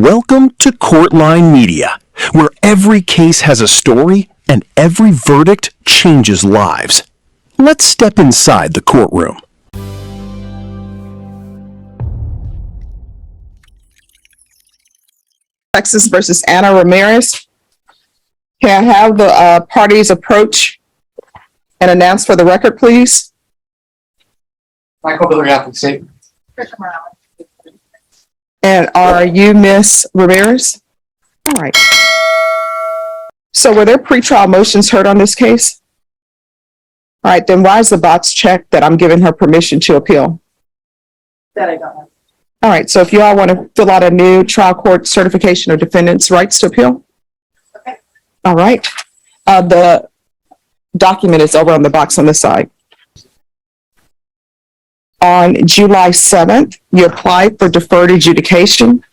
Welcome to Courtline Media, where every case has a story and every verdict changes lives. Let's step inside the courtroom. Texas versus Anna Ramirez. Can I have the parties approach and announce for the record, please? Michael Catholic State. And are you Miss Ramirez? All right. So were there pretrial motions heard on this case? All right, then why is the box checked that I'm giving her permission to appeal? That I don't know. All right, so if you all want to fill out a new trial court certification of defendant's rights to appeal. Okay. All right. The document is over on the box on the side. On July 7th, you applied for deferred adjudication.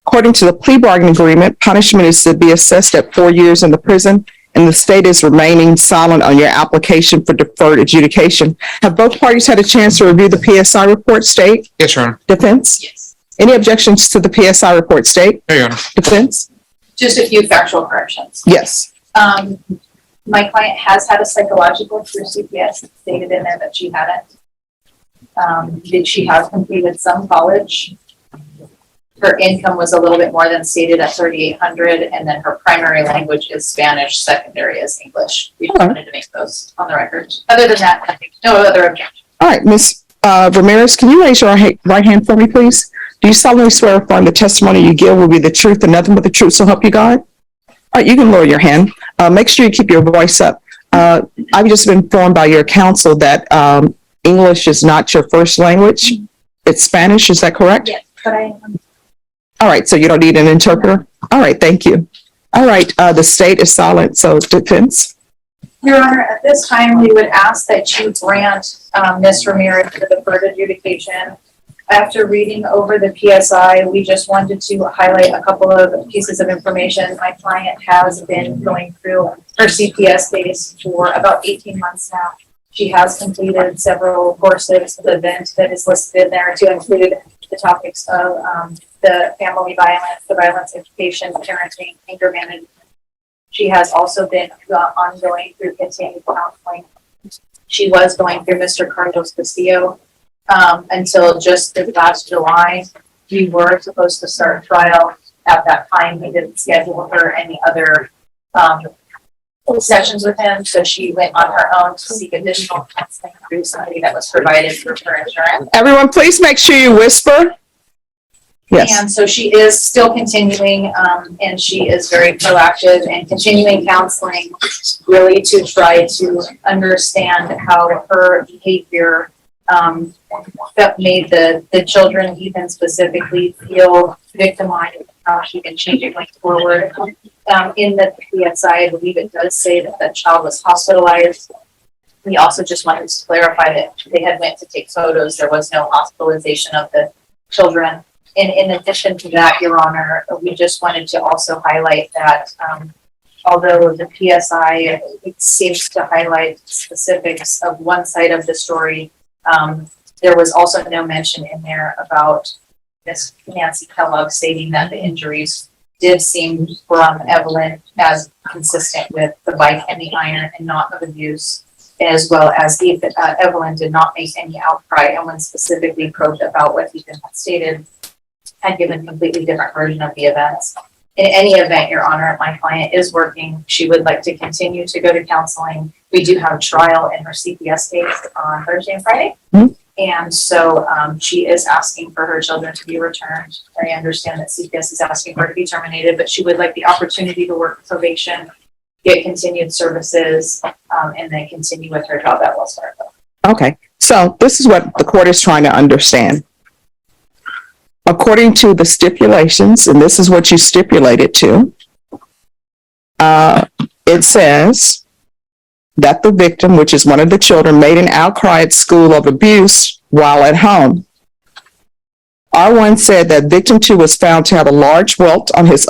According to the plea bargaining agreement, punishment is to be assessed at 4 years in the prison, and the state is remaining silent on your application for deferred adjudication. Have both parties had a chance to review the PSI report, state? Yes, Your Honor. Defense? Yes. Any objections to the PSI report, state? Hey, Your Honor. Defense? Just a few factual corrections. Yes. My client has had a psychological through CPS. It's stated in there that she hadn't. She has completed some college. Her income was a little bit more than stated at $3,800, and then her primary language is Spanish, secondary is English. We just wanted to make those on the record. Other than that, nothing, no other objection. All right, Ms. Ramirez, can you raise your right hand for me, please? Do you solemnly swear or affirm the testimony you give will be the truth and nothing but the truth, so help you God? All right, you can lower your hand. Make sure you keep your voice up. I've just been informed by your counsel that English is not your first language. It's Spanish, is that correct? Yes, but I am. All right, so you don't need an interpreter? All right, thank you. All right, the state is silent, so defense? Your Honor, at this time, we would ask that you grant Ms. Ramirez the deferred adjudication. After reading over the PSI, we just wanted to highlight a couple of pieces of information. My client has been going through her CPS case for about 18 months now. She has completed several courses. The event that is listed in there to include the topics of the family violence, the violence education, parenting, anger management. She has also been ongoing through continued counseling. She was going through Mr. Carlos Castillo until just this last July. We were supposed to start trial at that time. He didn't schedule her any other sessions with him, so she went on her own to seek additional counseling through somebody that was provided through her insurance. Everyone, please make sure you whisper. Yes. And so she is still continuing, and she is very proactive and continuing counseling, really to try to understand how her behavior that made the children even specifically feel victimized, how she can change it going forward. In the PSI, I believe it does say that the child was hospitalized. We also just wanted to clarify that they had went to take photos. There was no hospitalization of the children. And in addition to that, Your Honor, we just wanted to also highlight that although the PSI it seems to highlight specifics of one side of the story, there was also no mention in there about Miss Nancy Kellogg stating that the injuries did seem from Evelyn as consistent with the bite and the iron and not of abuse, as well as Evelyn did not make any outcry, and when specifically probed about what Ethan had stated, had given a completely different version of the events. In any event, Your Honor, my client is working. She would like to continue to go to counseling. We do have trial in her CPS case on Thursday and Friday. Mm-hmm. And so she is asking for her children to be returned. I understand that CPS is asking for her to be terminated, but she would like the opportunity to work probation, get continued services, and then continue with her job at Wells Fargo. Okay, so this is what the court is trying to understand. According to the stipulations, and this is what you stipulated to, it says that the victim, which is one of the children, made an outcry at school of abuse while at home. R1 said that victim 2 was found to have a large welt on his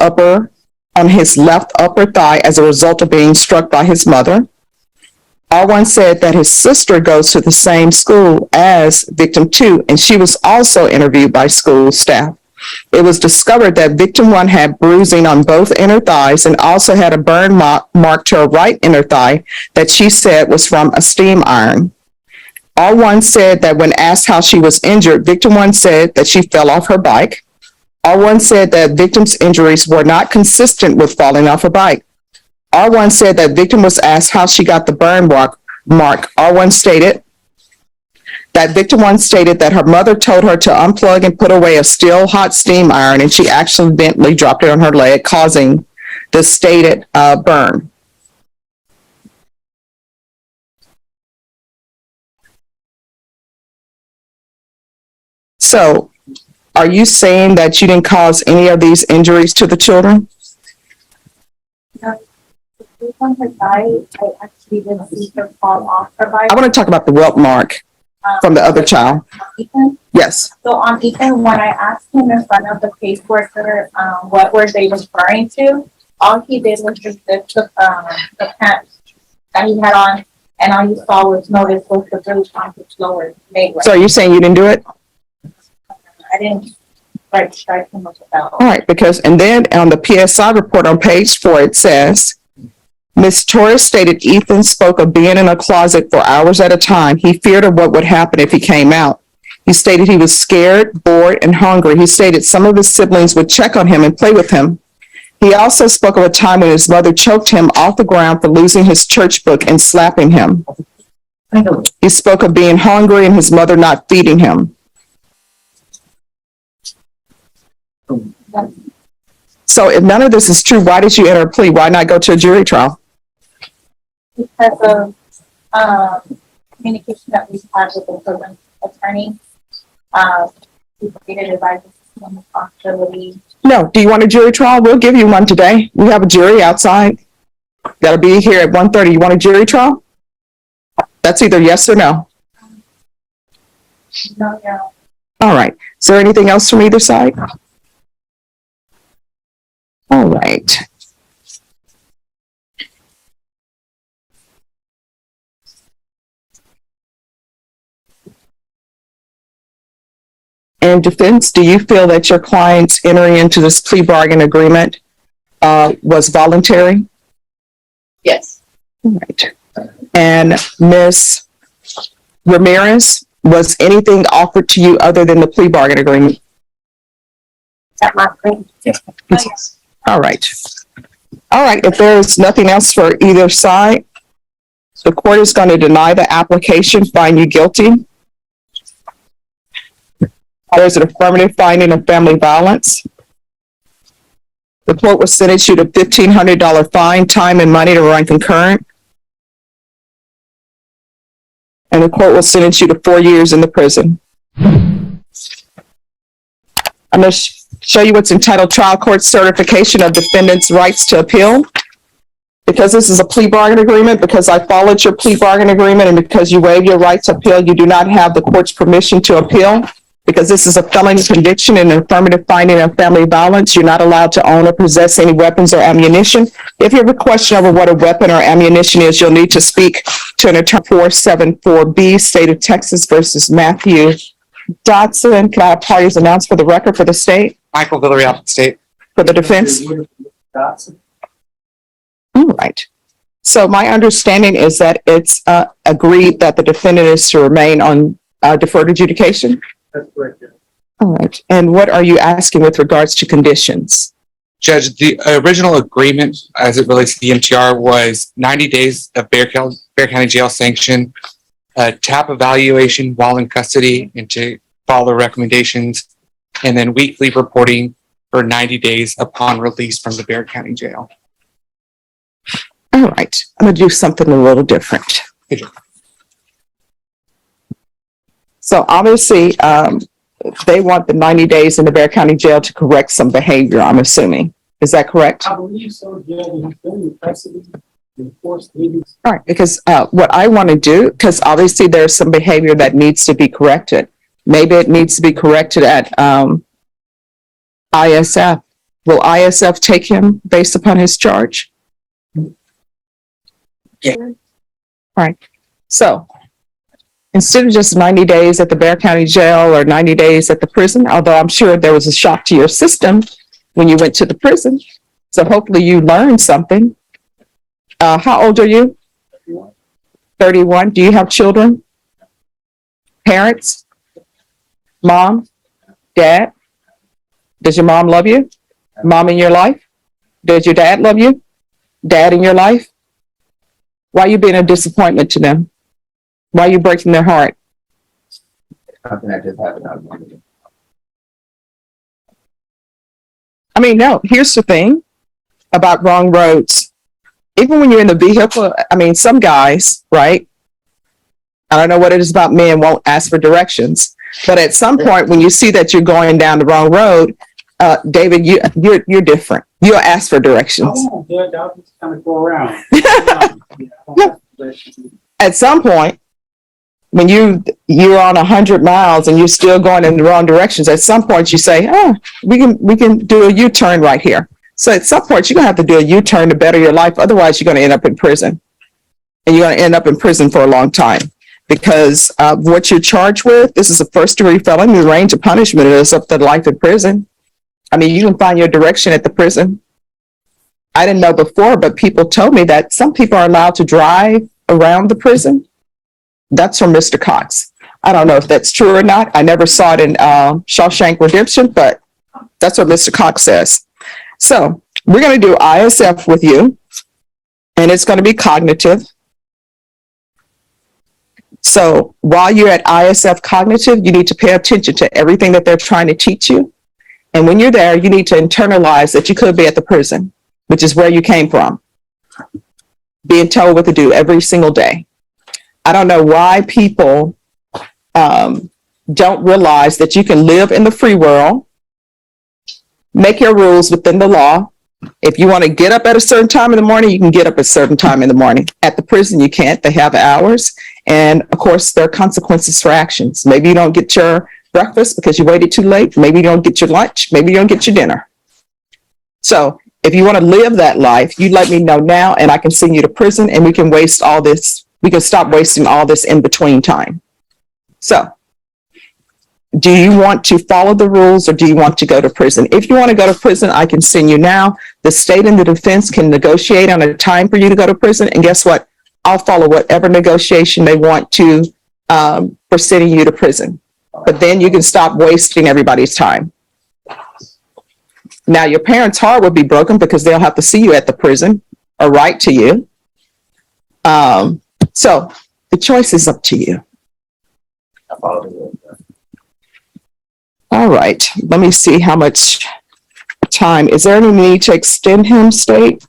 left upper thigh as a result of being struck by his mother. R1 said that his sister goes to the same school as victim 2, and she was also interviewed by school staff. It was discovered that victim one had bruising on both inner thighs and also had a burn mark to her right inner thigh that she said was from a steam iron. R1 said that when asked how she was injured, victim one said that she fell off her bike. R1 said that victim's injuries were not consistent with falling off a bike. R1 said that victim was asked how she got the burn mark. R1 stated that victim one stated that her mother told her to unplug and put away a still hot steam iron, and she accidentally dropped it on her leg, causing the stated burn. So, are you saying that you didn't cause any of these injuries to the children? No, on her thigh, I actually didn't see her fall off her bike. I want to talk about the welt mark from the other child. Ethan? Yes. So on Ethan, when I asked him in front of the caseworker, what were they referring to? All he did was just lift the pants that he had on, and all you saw was notice was the bruise on his lower leg. So are you saying you didn't do it? I didn't strike him with a belt. All right, because, and then on the PSI report on page 4, it says, Ms. Torres stated Ethan spoke of being in a closet for hours at a time. He feared of what would happen if he came out. He stated he was scared, bored, and hungry. He stated some of his siblings would check on him and play with him. He also spoke of a time when his mother choked him off the ground for losing his church book and slapping him. He spoke of being hungry and his mother not feeding him. So if none of this is true, why did you enter a plea? Why not go to a jury trial? Because of communication that we've had with the children's attorney. We created advice on responsibility. No. Do you want a jury trial? We'll give you one today. We have a jury outside. That'll be here at 1:30. You want a jury trial? That's either yes or no. No, no. All right. Is there anything else from either side? All right. In defense, do you feel that your client's entering into this plea bargain agreement was voluntary? Yes. All right. And Ms. Ramirez, was anything offered to you other than the plea bargain agreement? At my point. Yes. All right. All right. If there's nothing else for either side, the court is going to deny the application, find you guilty. There's an affirmative finding of family violence. The court will sentence you to $1,500 fine, time, and money to run concurrent. And the court will sentence you to 4 years in the prison. I'm going to show you what's entitled Trial Court Certification of Defendant's Rights to Appeal. Because this is a plea bargain agreement, because I followed your plea bargain agreement, and because you waive your right to appeal, you do not have the court's permission to appeal. Because this is a felony conviction and an affirmative finding of family violence, you're not allowed to own or possess any weapons or ammunition. If you have a question over what a weapon or ammunition is, you'll need to speak to an attorney. 474B, State of Texas versus Matthew Dotson. Can I have parties announced for the record for the state? Michael Villarreal, State. For the defense? All right. So my understanding is that it's agreed that the defendant is to remain on deferred adjudication? That's correct, yeah. All right. And what are you asking with regards to conditions? Judge, the original agreement as it relates to the MTR was 90 days of Bexar County Jail sanction, TAP evaluation while in custody and to follow recommendations, and then weekly reporting for 90 days upon release from the Bexar County Jail. All right. I'm going to do something a little different. Okay. So obviously, they want the 90 days in the Bexar County Jail to correct some behavior, I'm assuming. Is that correct? I believe so, yeah, he's been in custody, enforced meetings. All right, because what I want to do, because obviously there's some behavior that needs to be corrected. Maybe it needs to be corrected at ISF. Will ISF take him based upon his charge? Yeah. All right. So, instead of just 90 days at the Bexar County Jail or 90 days at the prison, although I'm sure there was a shock to your system when you went to the prison. So hopefully you learned something. How old are you? 31. Do you have children? Parents? Mom? Dad? Does your mom love you? Mom in your life? Does your dad love you? Dad in your life? Why are you being a disappointment to them? Why are you breaking their heart? Something that just happened out of one. I mean, no, here's the thing about wrong roads. Even when you're in the vehicle, I mean, some guys, right? I don't know what it is about men won't ask for directions, but at some point when you see that you're going down the wrong road, David, you're different. You'll ask for directions. Oh, good. I'll just kind of go around. At some point, when you're on 100 miles and you're still going in the wrong directions, at some point you say, "Oh, we can do a U-turn right here." So at some point you're gonna have to do a U-turn to better your life. Otherwise, you're gonna end up in prison, and you're gonna end up in prison for a long time because what you're charged with. This is a first-degree felony. The range of punishment is up to life in prison. I mean, you can find your direction at the prison. I didn't know before, but people told me that some people are allowed to drive around the prison. That's from Mr. Cox. I don't know if that's true or not. I never saw it in Shawshank Redemption, but that's what Mr. Cox says. So we're going to do ISF with you, and it's going to be cognitive. So while you're at ISF cognitive, you need to pay attention to everything that they're trying to teach you. And when you're there, you need to internalize that you could be at the prison, which is where you came from, being told what to do every single day. I don't know why people don't realize that you can live in the free world, make your rules within the law. If you want to get up at a certain time in the morning, you can get up at a certain time in the morning. At the prison, you can't. They have hours. And of course, there are consequences for actions. Maybe you don't get your breakfast because you waited too late. Maybe you don't get your lunch. Maybe you don't get your dinner. So if you want to live that life, you let me know now and I can send you to prison and we can waste all this. We can stop wasting all this in between time. So do you want to follow the rules or do you want to go to prison? If you want to go to prison, I can send you now. The state and the defense can negotiate on a time for you to go to prison. And guess what? I'll follow whatever negotiation they want to for sending you to prison. But then you can stop wasting everybody's time. Now, your parents' heart will be broken because they'll have to see you at the prison or write to you. So the choice is up to you. All right, let me see how much time. Is there any need to extend him, State?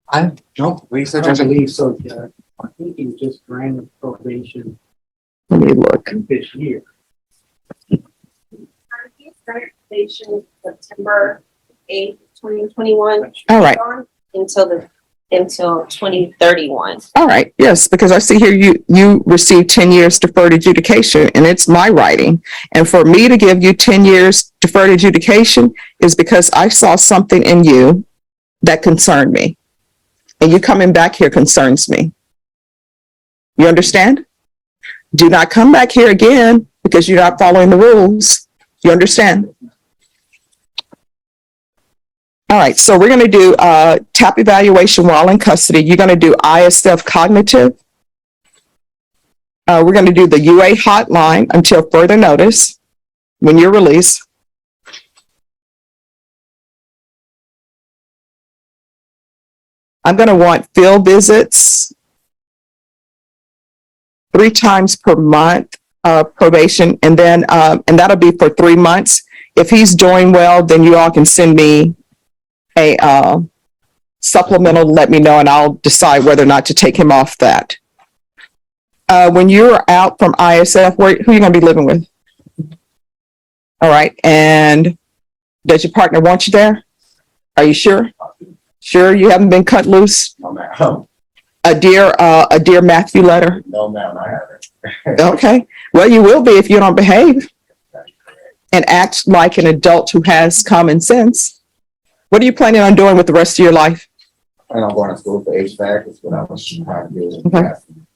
I don't believe so, I don't Judge. believe so, Judge. I think he just granted probation Let me look. this year. He started probation September 8th, 2021. All right. Until 2031. All right, yes, because I see here you received 10 years deferred adjudication and it's my writing. And for me to give you 10 years deferred adjudication is because I saw something in you that concerned me. And you coming back here concerns me. You understand? Do not come back here again because you're not following the rules. You understand? All right, so we're going to do TAP evaluation while in custody. You're going to do ISF cognitive. We're going to do the UA hotline until further notice when you're released. I'm going to want field visits 3 times per month, probation, and then and that'll be for 3 months. If he's doing well, then you all can send me a supplemental, let me know, and I'll decide whether or not to take him off that. When you're out from ISF, who are you going to be living with? All right, and does your partner want you there? Are you sure? Sure, you haven't been cut loose? No, ma'am. A dear Matthew letter? No, ma'am, I haven't. Okay, well, you will be if you don't behave and act like an adult who has common sense. What are you planning on doing with the rest of your life? And I'm going to school for HVAC. It's what I was trying to do. Okay.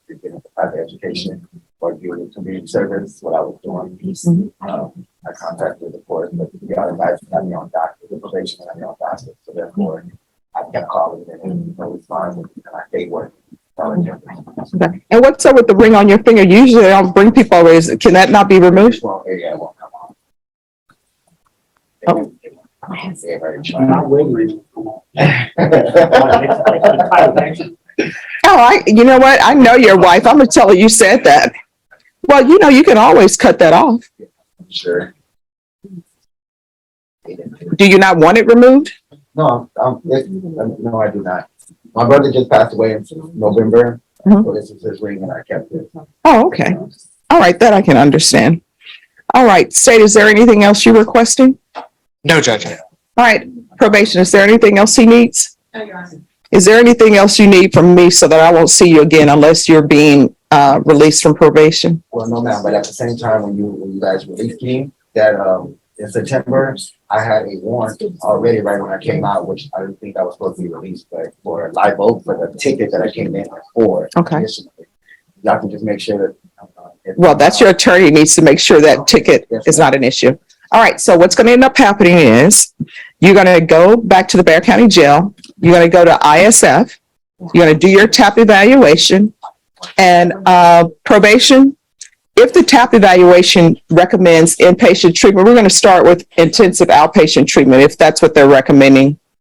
To get a private education. or doing community service, what I was doing. I contacted the court, but the other guys had me on docket, the probation had me on docket, so therefore I kept calling and no response, and I stayed working. Okay. And what's up with the ring on your finger? Usually they don't bring people always. Can that not be removed? Well, yeah, it won't come on. Oh. They're very Not wavering. Oh, you know what? I know your wife. I'm gonna tell her you said that. Well, you know, you can always cut that off. Sure. Do you not want it removed? No, no, I do not. My brother just passed away in November, so this is his ring and I kept it. Oh, okay. All right, that I can understand. All right, State, is there anything else you're requesting? No, Judge. All right, probation, is there anything else he needs? Is there anything else you need from me so that I won't see you again unless you're being released from probation? Well, no, ma'am, but at the same time, when you guys released me, that in September, I had a warrant already right when I came out, which I didn't think I was supposed to be released, but for a live vote for the ticket that I came in for. Okay. Y'all can just make sure that. Well, that's your attorney needs to make sure that ticket is not an issue. All right, so what's going to end up happening is you're going to go back to the Bexar County Jail. You're going to go to ISF. You're going to do your TAP evaluation and probation. If the TAP evaluation recommends inpatient treatment, we're going to start with intensive outpatient treatment if that's what they're recommending.